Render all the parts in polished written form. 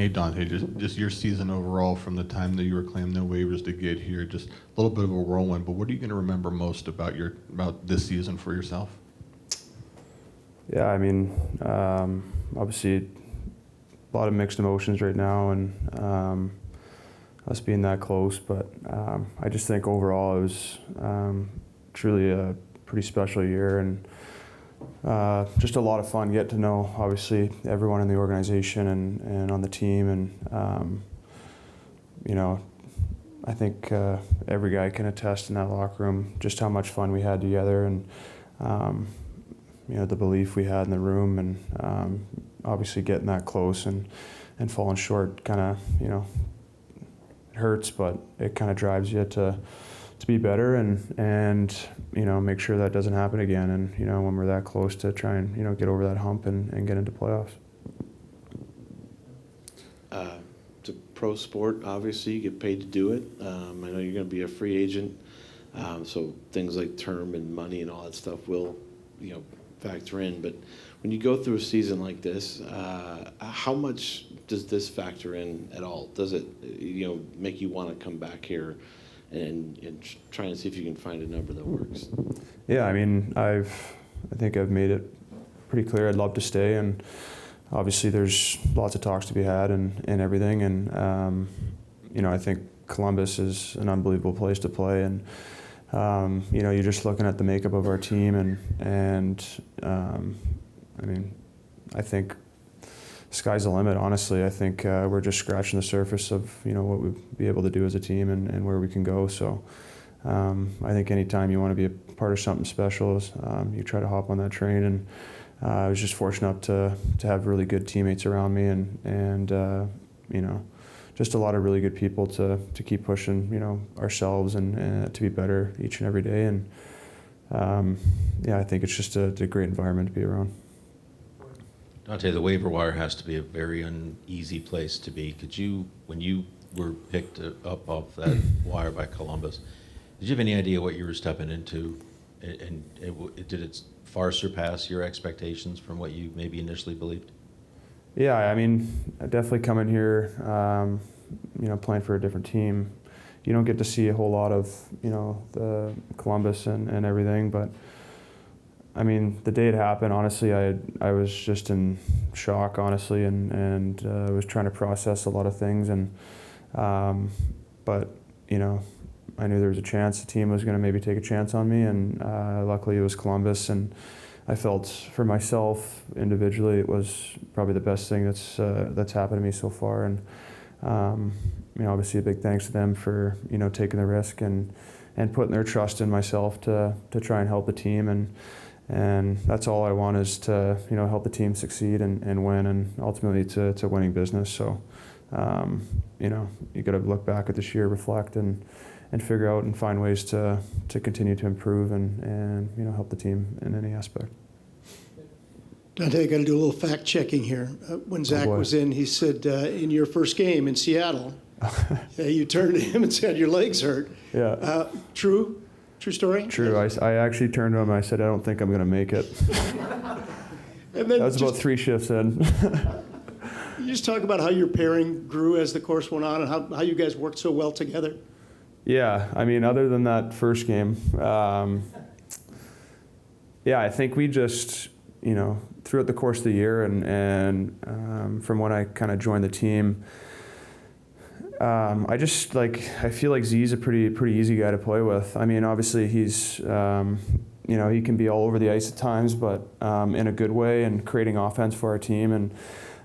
Hey Dante, just your season overall from the time that you were claiming no waivers to get here, just a little bit of a whirlwind. But what are you going to remember most about this season for yourself? Yeah, I mean, obviously a lot of mixed emotions right now, and us being that close. But I just think overall it was truly a pretty special year, and just a lot of fun. Get to know obviously everyone in the organization and on the team, and you know, I think every guy can attest in that locker room just how much fun we had together, and you know, the belief we had in the room, and obviously getting that close and falling short kind of, you know, it hurts, but it kind of drives you to be better, and you know, make sure that doesn't happen again, and you know, when we're that close to try and, you know, get over that hump and get into playoffs. It's a pro sport, obviously. You get paid to do it. I know you're going to be a free agent, so things like term and money and all that stuff will, you know, factor in. But when you go through a season like this, how much does this factor in at all? Does it, you know, make you want to come back here and try and see if you can find a number that works? Yeah, I mean, I think I've made it pretty clear I'd love to stay, and obviously there's lots of talks to be had and everything, and you know, I think Columbus is an unbelievable place to play, and you know, you're just looking at the makeup of our team, and I mean, I think sky's the limit, honestly. I think we're just scratching the surface of, you know, what we'd be able to do as a team and where we can go. So I think anytime you want to be a part of something special, you try to hop on that train, and I was just fortunate to have really good teammates around me, and you know, just a lot of really good people to keep pushing, you know, ourselves and to be better each and every day. And yeah, I think it's just a great environment to be around. Dante, the waiver wire has to be a very uneasy place to be. Could you, when you were picked up off that wire by Columbus, did you have any idea what you were stepping into? And did it far surpass your expectations from what you maybe initially believed? Yeah, I mean, definitely coming here, you know, playing for a different team, you don't get to see a whole lot of, you know, the Columbus and everything, but I mean, the day it happened, honestly, I was just in shock, honestly, and I was trying to process a lot of things, and but you know, I knew there was a chance the team was going to maybe take a chance on me, and luckily it was Columbus, and I felt for myself individually it was probably the best thing that's happened to me so far, and you know, obviously a big thanks to them for, you know, taking the risk and putting their trust in myself to try and help the team, and that's all I want, is to, you know, help the team succeed and win, and ultimately to winning business. So you know, you got to look back at this year, reflect, and figure out and find ways to continue to improve and you know, help the team in any aspect. Dante, I got to do a little fact checking here. When Zach was in, he said in your first game in Seattle, you turned to him and said your legs hurt. Yeah. True story? True. I actually turned to him and I said, I don't think I'm going to make it. And then that was about 3 shifts in. You just talk about how your pairing grew as the course went on, and how you guys worked so well together. Yeah, I mean, other than that first game, yeah, I think we just, you know, throughout the course of the year and from when I kind of joined the team, I just I feel like Z's a pretty easy guy to play with. I mean, obviously he's, you know, he can be all over the ice at times, but in a good way, and creating offense for our team. And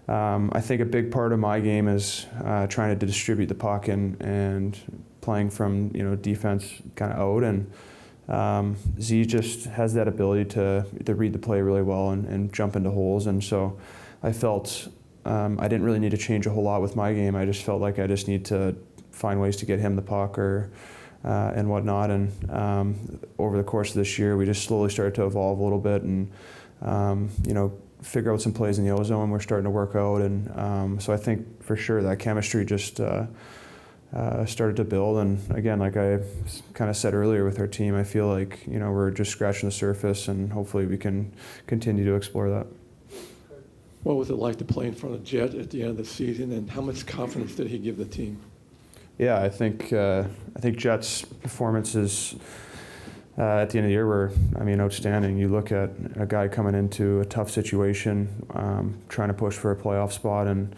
I think a big part of my game is trying to distribute the puck and playing from, you know, defense kind of out. And Z just has that ability to read the play really well and jump into holes. And so I felt I didn't really need to change a whole lot with my game. I just felt like I just need to find ways to get him the puck and whatnot. And over the course of this year, we just slowly started to evolve a little bit, and you know, figure out some plays in the ozone we're starting to work out. And so I think for sure that chemistry just started to build. And again, like I kind of said earlier with our team, I feel like, you know, we're just scratching the surface, and hopefully we can continue to explore that. What was it like to play in front of Jet at the end of the season, and how much confidence did he give the team? Yeah, I think Jet's performances at the end of the year were, outstanding. You look at a guy coming into a tough situation, trying to push for a playoff spot, and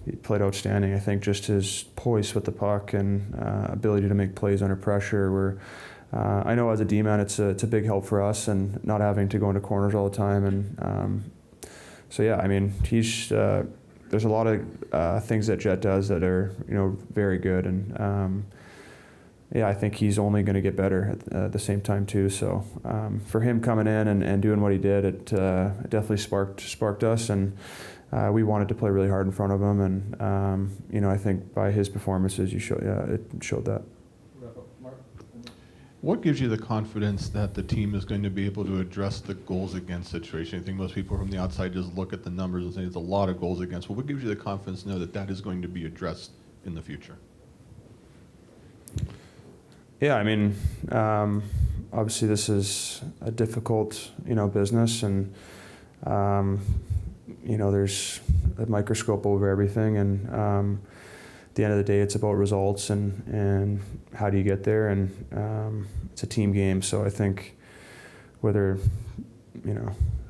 he played outstanding. I think just his poise with the puck and ability to make plays under pressure were. I know as a D-man, it's a big help for us, and not having to go into corners all the time. And so yeah, he's. There's a lot of things that Jet does that are very good, and yeah, I think he's only going to get better at the same time too. So for him coming in and doing what he did, it definitely sparked us, and we wanted to play really hard in front of him. And I think by his performances, it showed that. What gives you the confidence that the team is going to be able to address the goals against situation? I think most people from the outside just look at the numbers and say there's a lot of goals against. Well, what gives you the confidence to know that that is going to be addressed in the future? Yeah, obviously this is a difficult, business, and there's a microscope over everything, and at the end of the day, it's about results and how do you get there, and it's a team game. So I think whether,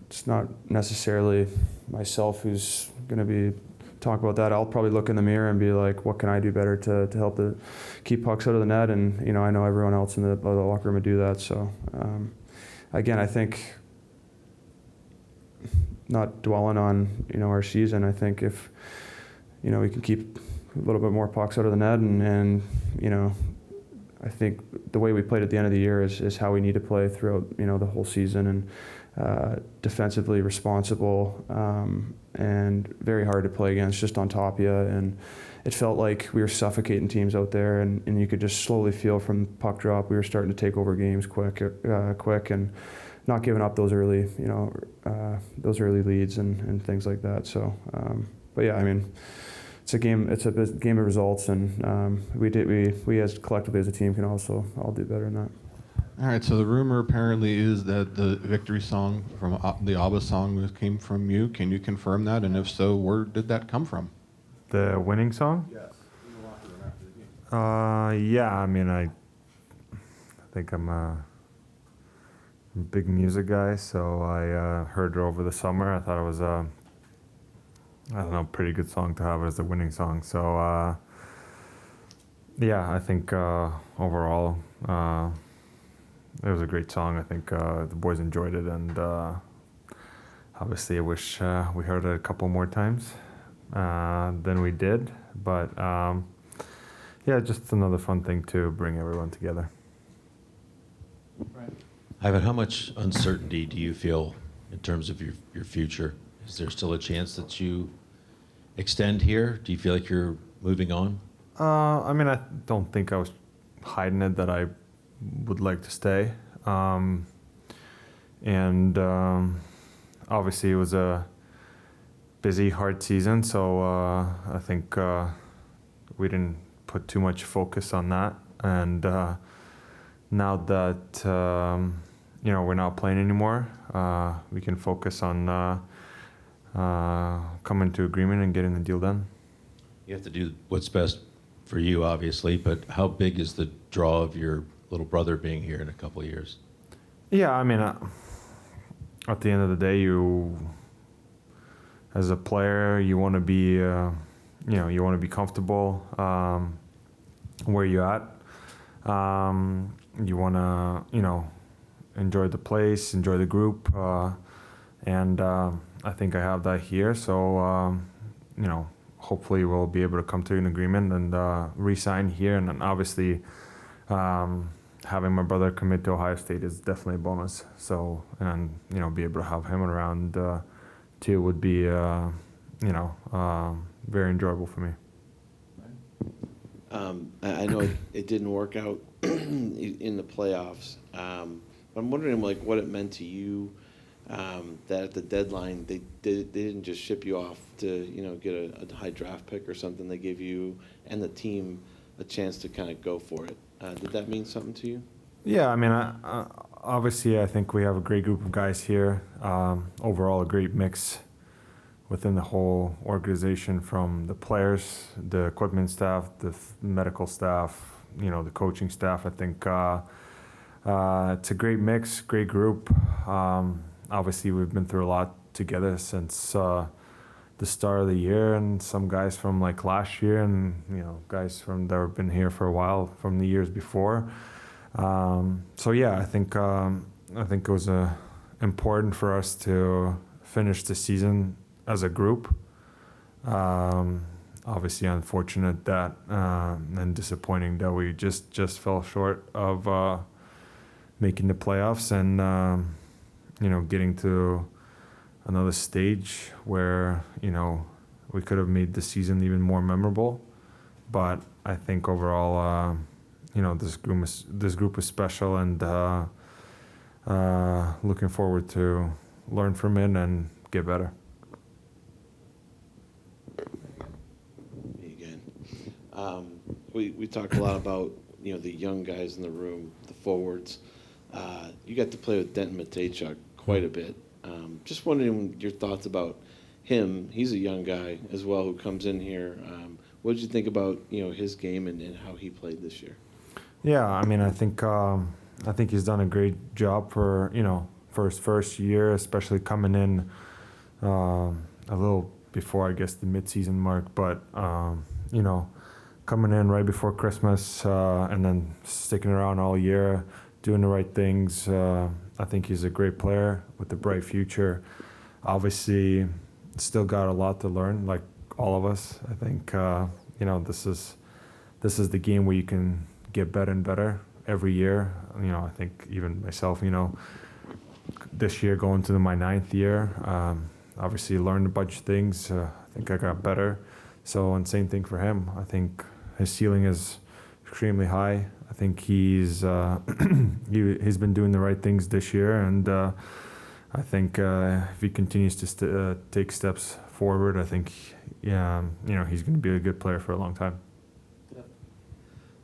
it's not necessarily myself who's going to be talk about that. I'll probably look in the mirror and be like, what can I do better to help keep pucks out of the net? And, I know everyone else in the locker room would do that. So, again, I think not dwelling on, our season, I think if, we can keep a little bit more pucks out of the net and I think the way we played at the end of the year is how we need to play throughout, the whole season, and defensively responsible, and very hard to play against, just on top of you. And it felt like we were suffocating teams out there, and you could just slowly feel from puck drop we were starting to take over games quick, and not giving up those early, leads and things like that. So, but yeah, it's a game. It's a game of results, and we as collectively as a team can also all do better than that. All right, so the rumor apparently is that the victory song from the ABBA song came from you. Can you confirm that? And if so, where did that come from? The winning song? Yes, in the locker room after the game. Yeah, I think I'm a big music guy, so I heard it over the summer. I thought it was a pretty good song to have as a winning song. So, yeah, I think overall it was a great song. I think the boys enjoyed it, and obviously I wish we heard it a couple more times than we did. But yeah, just another fun thing to bring everyone together. Ivan, how much uncertainty do you feel in terms of your future? Is there still a chance that you extend here? Do you feel like you're moving on? I don't think I was hiding it that I would like to stay. And obviously it was a busy, hard season, so I think we didn't put too much focus on that. And now that we're not playing anymore, we can focus on coming to agreement and getting the deal done. You have to do what's best for you, obviously, but how big is the draw of your little brother being here in a couple of years? Yeah, at the end of the day, you, as a player, you want to be, you want to be comfortable where you're at. You want to, enjoy the place, enjoy the group, and I think I have that here. So, hopefully we'll be able to come to an agreement and re-sign here. And then obviously, having my brother commit to Ohio State is definitely a bonus. So, and be able to have him around too would be, very enjoyable for me. I know it didn't work out in the playoffs. I'm wondering what it meant to you that at the deadline they didn't just ship you off to get a high draft pick or something. They gave you and the team a chance to kind of go for it. Did that mean something to you? Yeah, obviously I think we have a great group of guys here. Overall, a great mix within the whole organization, from the players, the equipment staff, the medical staff, the coaching staff. I think it's a great mix, great group. Obviously, we've been through a lot together since the start of the year, and some guys from like last year, and guys from that have been here for a while from the years before. So yeah, I think it was important for us to finish the season as a group. Obviously, unfortunate that and disappointing that we just fell short of making the playoffs and getting to another stage where we could have made the season even more memorable. But I think overall, this group is special, and looking forward to learn from it and get better. Me again. We talk a lot about the young guys in the room, the forwards. You got to play with Denton Matejchuk quite a bit. Just wondering your thoughts about him. He's a young guy as well who comes in here. What did you think about his game and how he played this year? Yeah, I mean, I think he's done a great job for his first year, especially coming in a little before, I guess, the mid-season mark. But coming in right before Christmas and then sticking around all year, doing the right things. I think he's a great player with a bright future. Obviously, still got a lot to learn, like all of us. I think this is the game where you can get better and better every year. I think even myself, this year going to my 9th year, obviously learned a bunch of things. I think I got better. So, and same thing for him. I think his ceiling is extremely high. I think he's been doing the right things this year, and I think if he continues to take steps forward, I think he's going to be a good player for a long time.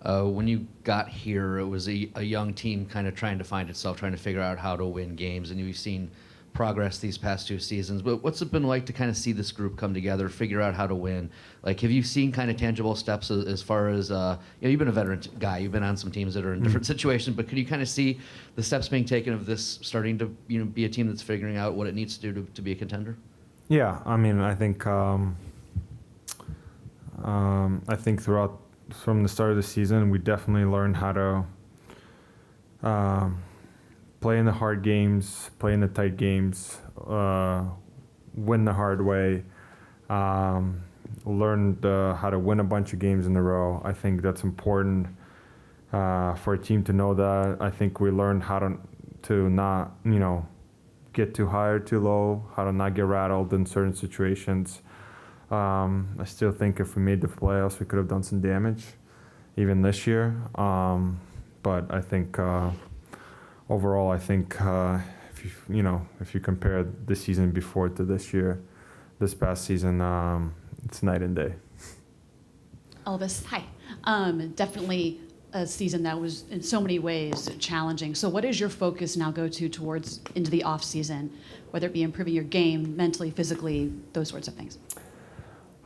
When you got here, it was a young team kind of trying to find itself, trying to figure out how to win games, and you've seen progress these past 2 seasons. But what's it been like to kind of see this group come together, figure out how to win? Like, have you seen kind of tangible steps as far as, you've been a veteran guy, you've been on some teams that are in different situations, but could you kind of see the steps being taken of this starting to be a team that's figuring out what it needs to do to be a contender? Yeah, I mean, I think throughout from the start of the season, we definitely learned how to play in the hard games, play in the tight games, win the hard way, learned how to win a bunch of games in a row. I think that's important for a team to know that. I think we learned how to not, get too high or too low, how to not get rattled in certain situations. I still think if we made the playoffs, we could have done some damage, even this year. But I think overall, I think if you compare this season before to this past season, it's night and day. Elvis, hi. Definitely a season that was in so many ways challenging. So what is your focus now go towards into the off season, whether it be improving your game mentally, physically, those sorts of things?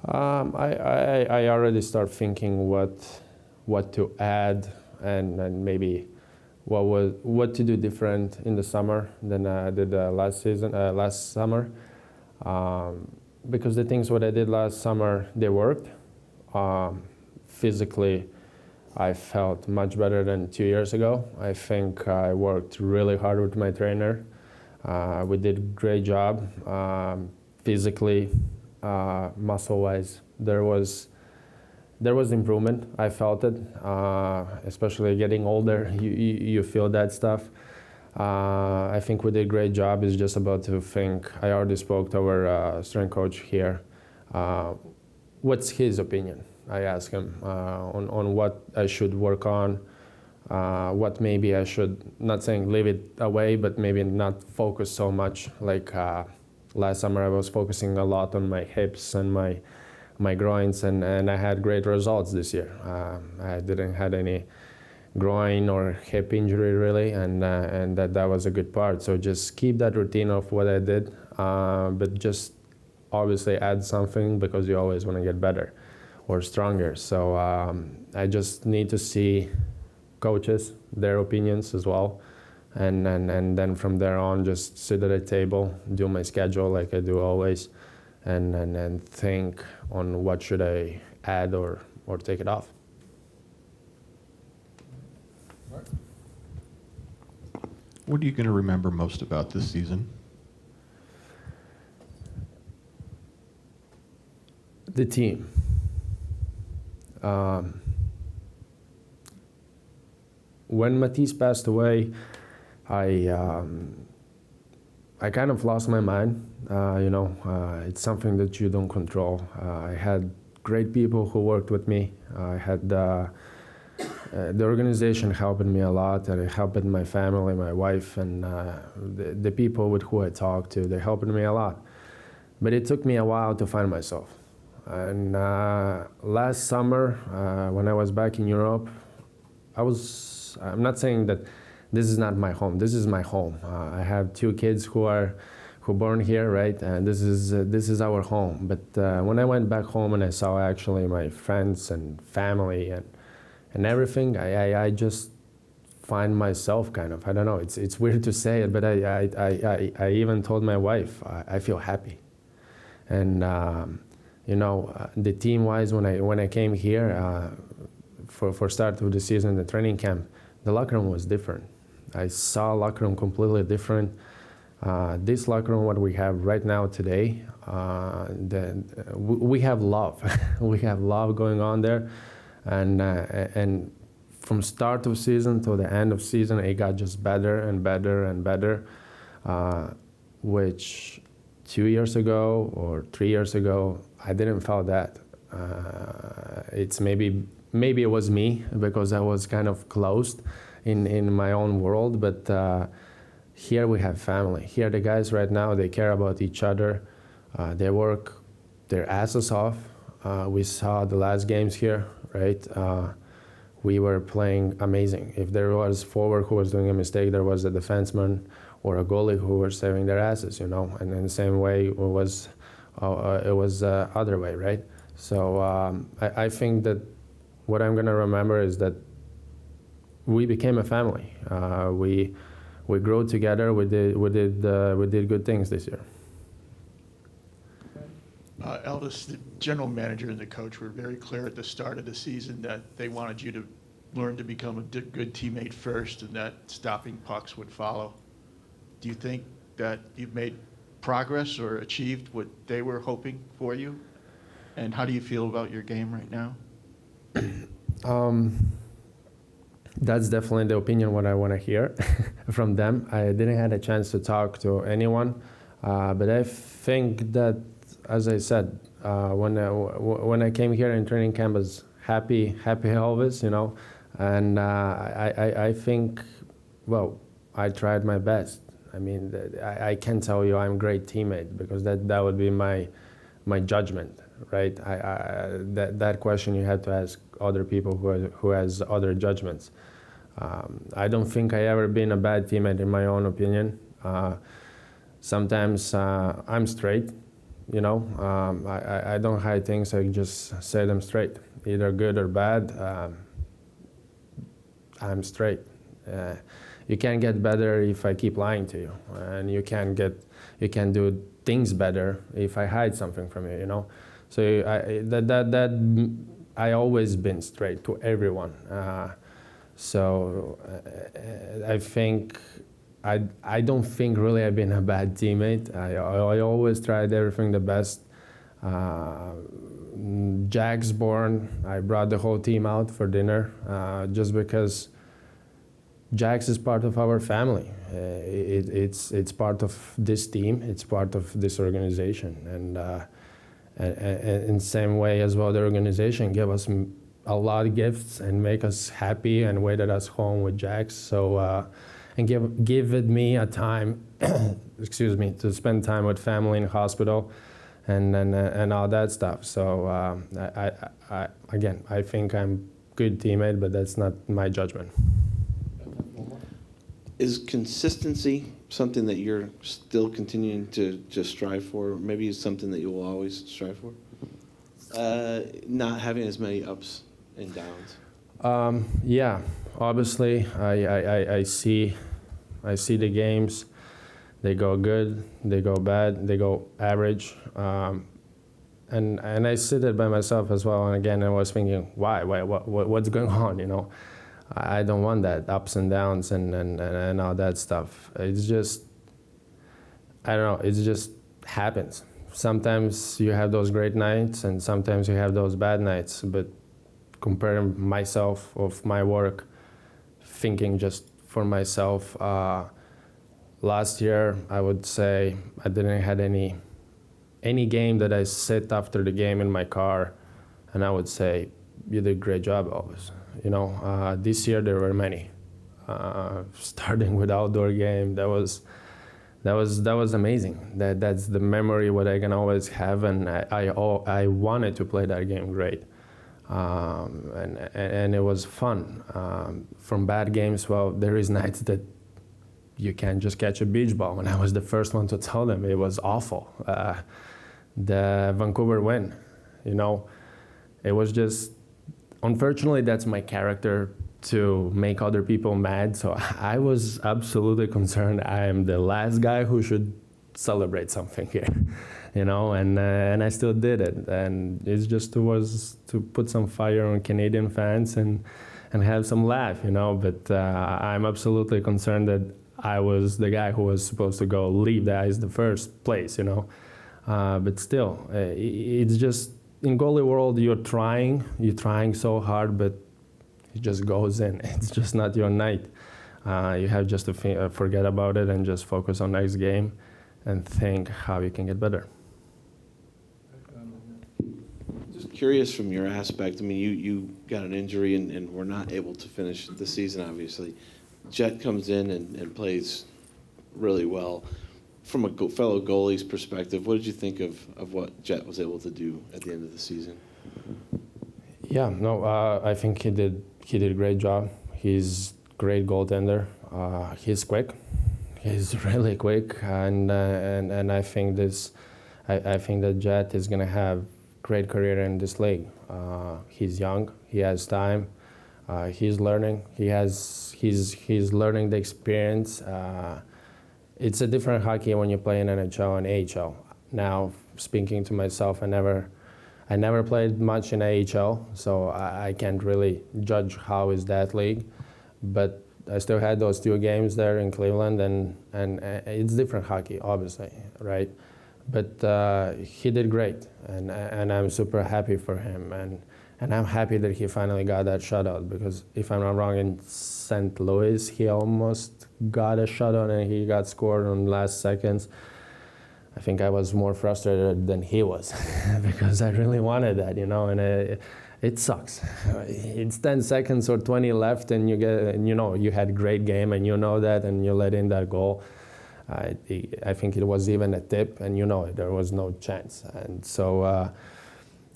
I already start thinking what to add and maybe what to do different in the summer than I did last summer. Because the things what I did last summer, they worked. Physically, I felt much better than 2 years ago. I think I worked really hard with my trainer. We did a great job. Physically, muscle-wise, there was improvement. I felt it, especially getting older. You feel that stuff. I think we did a great job. It's just about to think. I already spoke to our strength coach here. What's his opinion? I asked him on what I should work on, what maybe I should, not saying leave it away, but maybe not focus so much. Like last summer, I was focusing a lot on my hips and my groins, and I had great results this year. I didn't have any groin or hip injury really, and that was a good part. So just keep that routine of what I did, but just obviously add something because you always want to get better or stronger. So I just need to see coaches, their opinions as well. And then from there on, just sit at a table, do my schedule like I do always, and think on what should I add or take it off. What are you going to remember most about this season? The team. When Matisse passed away, I kind of lost my mind. It's something that you don't control. I had great people who worked with me. I had the organization helping me a lot, and it helped my family, my wife, and the people with who I talked to. They helped me a lot. But it took me a while to find myself. And last summer, when I was back in Europe, I'm not saying that this is not my home. This is my home. I have 2 kids who born here, right? And this is our home. But when I went back home and I saw actually my friends and family and everything, I just find myself kind of. I don't know. It's weird to say it, but I even told my wife I feel happy, and the team-wise when I came here for start of the season, the training camp, the locker room was different. I saw locker room completely different. This locker room, what we have right now today, we have love. We have love going on there, and from start of season to the end of season, it got just better and better and better, which 2 years ago or 3 years ago, I didn't feel that. It's maybe it was me because I was kind of closed in my own world, but here we have family. Here the guys right now, they care about each other. They work their asses off. We saw the last games here, right? We were playing amazing. If there was forward who was doing a mistake, there was a defenseman or a goalie who were saving their asses, And in the same way, it was other way, right? So I think that what I'm gonna remember is that we became a family. We grew together. We did good things this year. Elvis, the general manager and the coach were very clear at the start of the season that they wanted you to learn to become a good teammate first, and that stopping pucks would follow. Do you think that you've made progress or achieved what they were hoping for you? And how do you feel about your game right now? That's definitely the opinion what I want to hear from them. I didn't have a chance to talk to anyone, but I think that, as I said, when I came here in training camp, I was happy Elvis, and I think, well, I tried my best. I mean, I can't tell you I'm a great teammate because that would be my judgment, right? That question you have to ask other people who has other judgments. I don't think I ever been a bad teammate in my own opinion. Sometimes I'm straight, I don't hide things. I just say them straight, either good or bad. I'm straight. You can't get better if I keep lying to you, and you can do things better if I hide something from you, So I always been straight to everyone. So I think I don't think really I've been a bad teammate. I always tried everything the best. Jack's born. I brought the whole team out for dinner just because Jax is part of our family. It's part of this team. It's part of this organization, and in the same way as well, the organization gave us a lot of gifts and make us happy and waited us home with Jax. So and give it me a time, excuse me, to spend time with family in hospital, and all that stuff. So I think I'm a good teammate, but that's not my judgment. Is consistency something that you're still continuing to just strive for? Maybe it's something that you will always strive for? Not having as many ups and downs. Yeah, obviously, I see the games. They go good, they go bad, they go average. And I sit it by myself as well. And again, I was thinking, what's going on? You know, I don't want that ups and downs and all that stuff. It's just, I don't know. It just happens. Sometimes you have those great nights, and sometimes you have those bad nights. But comparing myself of my work, thinking just for myself, last year I would say I didn't had any game that I sit after the game in my car, and I would say, you did a great job, Elvis. You know, this year there were many. Starting with outdoor game, that was amazing. That's the memory what I can always have, and I wanted to play that game great, and it was fun. From bad games, well, there is nights that you can't just catch a beach ball, and I was the first one to tell them it was awful. The Vancouver win, you know, it was just, unfortunately, that's my character, to make other people mad. So I was absolutely concerned. I am the last guy who should celebrate something here, you know, and I still did it. And it just was to put some fire on Canadian fans and have some laugh, you know. But I'm absolutely concerned that I was the guy who was supposed to go leave the ice the first place, you know. But still, it's just, in goalie world, you're trying so hard, but it just goes in. It's just not your night. You have just to forget about it and just focus on next game and think how you can get better. Just curious from your aspect, I mean, you got an injury and were not able to finish the season, obviously. Jet comes in and plays really well. From a fellow goalie's perspective, what did you think of what Jet was able to do at the end of the season? Yeah, no, I think he did a great job. He's a great goaltender. He's quick. He's really quick, and I think I think that Jet is gonna have great career in this league. He's young. He has time. He's learning. He's learning the experience. It's a different hockey when you play in NHL and AHL. Now, speaking to myself, I never played much in AHL, so I can't really judge how is that league. But I still had those 2 games there in Cleveland, and it's different hockey, obviously, right? But he did great, and I'm super happy for him, and I'm happy that he finally got that shutout, because if I'm not wrong, in St. Louis, he almost got a shutout and he got scored on last seconds. I think I was more frustrated than he was because I really wanted that, you know, and it sucks. It's 10 seconds or 20 left, and you had a great game, and you know that, and you let in that goal. I think it was even a tip, and there was no chance. And so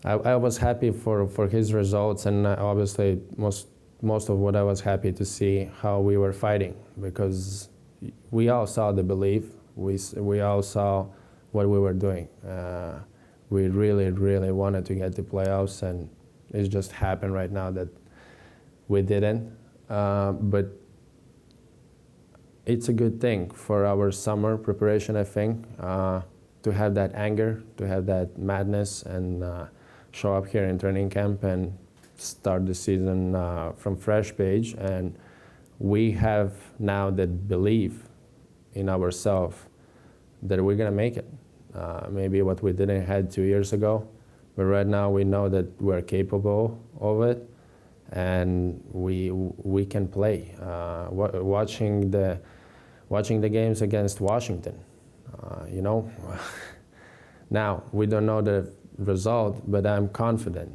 I was happy for his results, and obviously most of what I was happy to see how we were fighting, because we all saw the belief. We all saw what we were doing. We really, really wanted to get the playoffs, and it just happened right now that we didn't. But it's a good thing for our summer preparation, I think, to have that anger, to have that madness, and show up here in training camp and start the season from fresh page. And we have now that belief in ourselves that we're gonna make it. Maybe what we didn't have 2 years ago, but right now we know that we're capable of it, and we can play. Watching the games against Washington, now we don't know the result, but I'm confident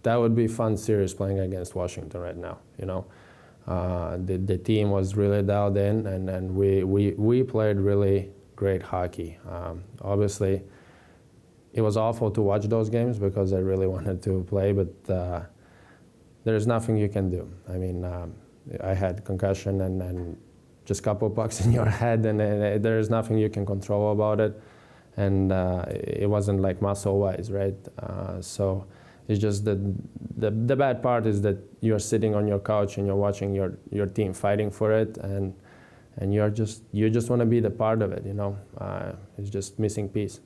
that would be fun series playing against Washington right now. The team was really dialed in, and we played really great hockey. Obviously, it was awful to watch those games because I really wanted to play, but there's nothing you can do. I mean, I had concussion, and just a couple bucks in your head, and there's nothing you can control about it. And it wasn't like muscle-wise, right? So it's just the bad part is that you're sitting on your couch and you're watching your team fighting for it, and you just want to be the part of it, you know. It's just missing piece.